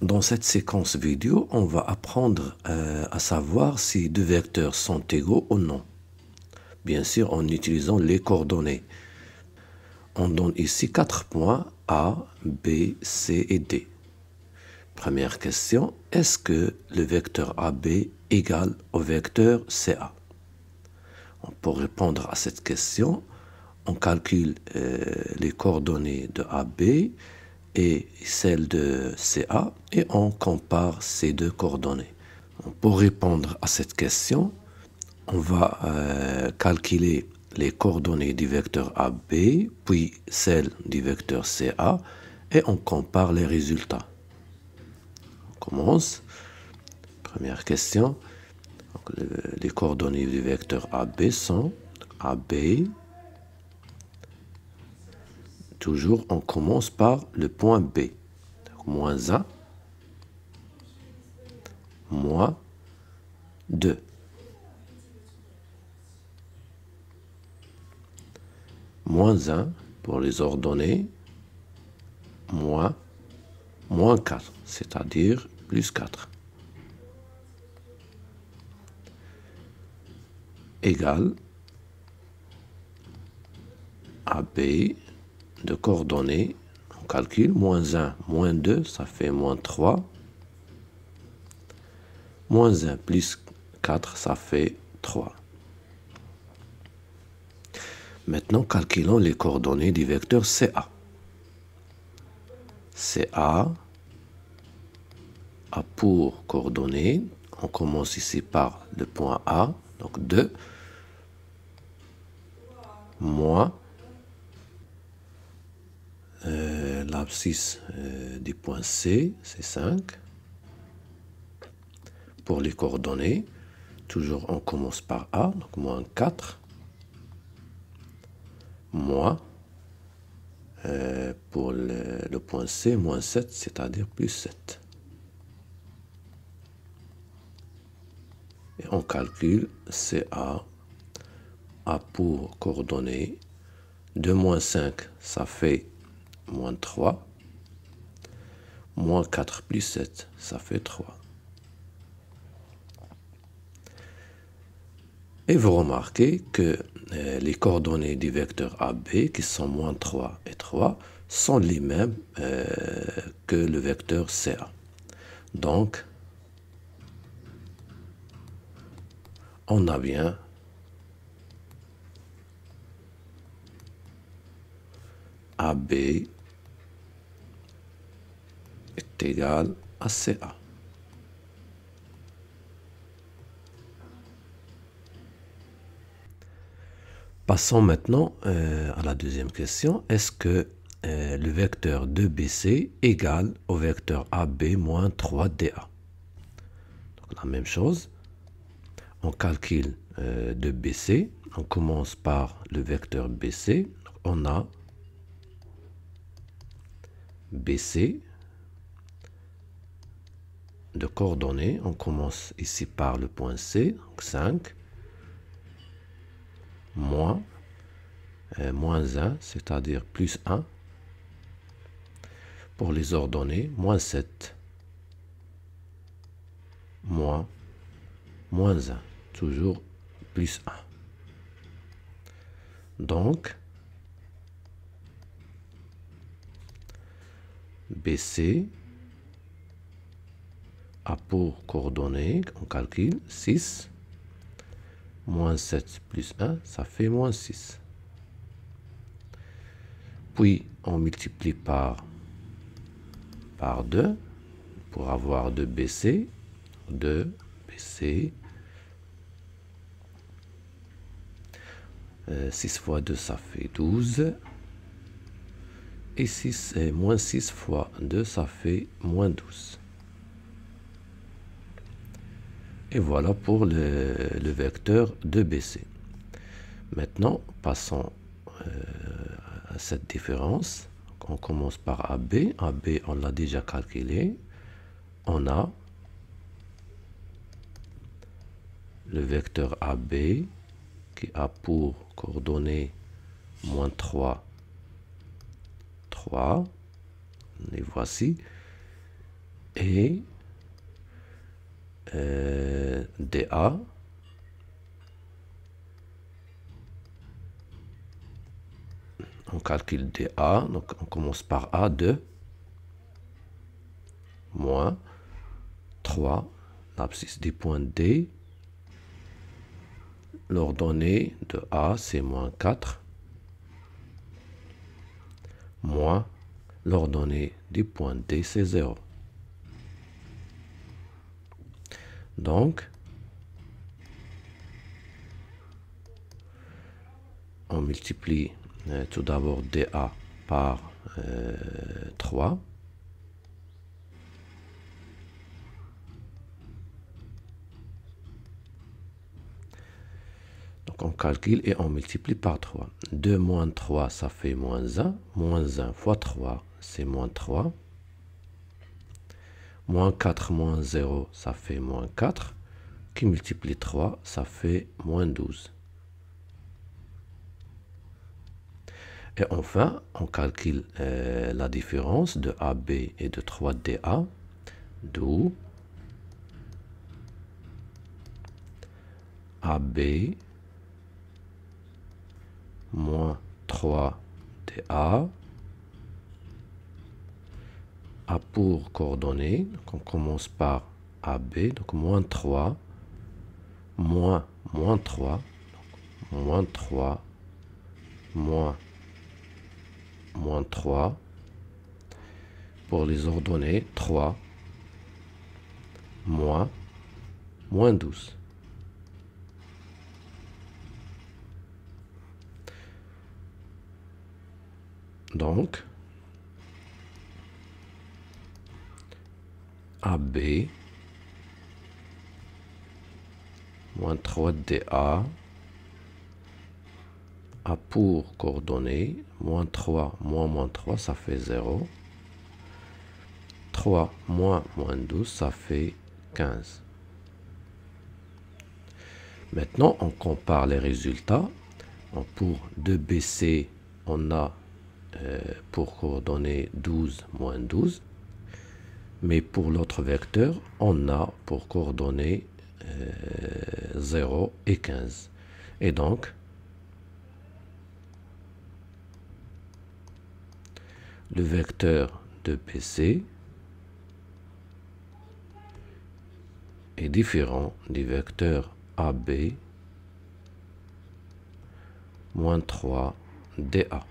Dans cette séquence vidéo, on va apprendre à savoir si deux vecteurs sont égaux ou non. Bien sûr, en utilisant les coordonnées. On donne ici 4 points A, B, C et D. Première question, est-ce que le vecteur AB égale au vecteur CA? Pour répondre à cette question, on calcule les coordonnées de AB et celles de CA et on compare ces deux coordonnées. Pour répondre à cette question, on va calculer les coordonnées du vecteur AB, puis celles du vecteur CA, et on compare les résultats. On commence. Première question. Donc, les coordonnées du vecteur AB sont AB. Toujours, on commence par le point B. Donc, moins 1, moins 2. Moins 1 pour les ordonnées, moins 4, c'est-à-dire plus 4. Égale AB de coordonnées, on calcule, moins 1, moins 2, ça fait moins 3. Moins 1 plus 4, ça fait 3. Maintenant, calculons les coordonnées du vecteur CA. CA a pour coordonnées, on commence ici par le point A, donc 2, moins l'abscisse du point C, c'est 5. Pour les coordonnées, toujours on commence par A, donc moins 4, moins, pour le point C, moins 7, c'est-à-dire plus 7. Et on calcule CA a pour coordonnées 2 moins 5, ça fait moins 3, moins 4 plus 7, ça fait 3. Et vous remarquez que les coordonnées du vecteur AB, qui sont moins 3 et 3, sont les mêmes que le vecteur CA. Donc, on a bien AB est égal à CA. Passons maintenant à la deuxième question. Est-ce que le vecteur 2BC égale au vecteur AB moins 3DA? Donc, la même chose. On calcule 2BC. On commence par le vecteur BC. Donc, on a BC de coordonnées. On commence ici par le point C, donc 5. Moins 1, c'est-à-dire plus 1. Pour les ordonnées, moins 7, moins 1, toujours plus 1. Donc, BC a pour coordonnées, on calcule 6, moins 7 plus 1, ça fait moins 6. Puis, on multiplie par 2 pour avoir 2BC. 2BC. 6 fois 2, ça fait 12. Et moins 6 fois 2, ça fait moins 12. Et voilà pour le vecteur 2BC. Maintenant, passons à cette différence. On commence par AB. AB, on l'a déjà calculé. On a le vecteur AB qui a pour coordonnées moins 3, 3. Les voici. et DA on calcule DA, donc on commence par A2 moins 3, l'abscisse du point D, l'ordonnée de A c'est moins 4, moins l'ordonnée du point D c'est 0. Donc, on multiplie tout d'abord DA par 3. Donc on calcule et on multiplie par 3. 2 moins 3, ça fait moins 1. Moins 1 fois 3, c'est moins 3. Moins 4 moins 0, ça fait moins 4. Qui multiplie 3, ça fait moins 12. Et enfin, on calcule la différence de AB et de 3DA, d'où AB moins 3DA A pour coordonnées, donc on commence par AB, donc moins 3, moins 3, donc moins 3, moins 3, pour les ordonnées 3, moins 12. Donc, AB moins 3DA A pour coordonnées, moins 3 moins 3, ça fait 0. 3 moins 12, ça fait 15. Maintenant, on compare les résultats. Pour 2BC, on a pour coordonnées 12 moins 12. Mais pour l'autre vecteur, on a pour coordonnées 0 et 15. Et donc, le vecteur de PC est différent du vecteur AB moins 3 DA.